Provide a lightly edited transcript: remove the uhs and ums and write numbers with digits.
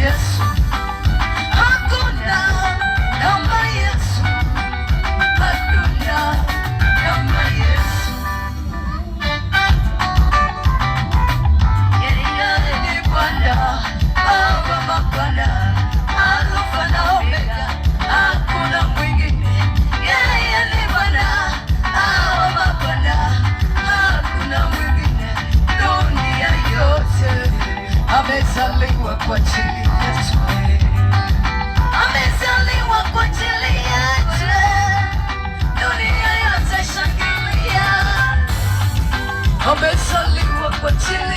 Yesu, hakuna kama Yesu, hakuna kama Yesu. Yeye ni Bwana wa mabwana, Alfa na Omega, hakuna mwingine. Yeye ni Bwana wa mabwana, hakuna mwingine. Dunia yote amezaliwa kwa ajili yetu, amezaliwa kwa ajili yetu. Dunia yote shangilia, amezaliwa kwa ajili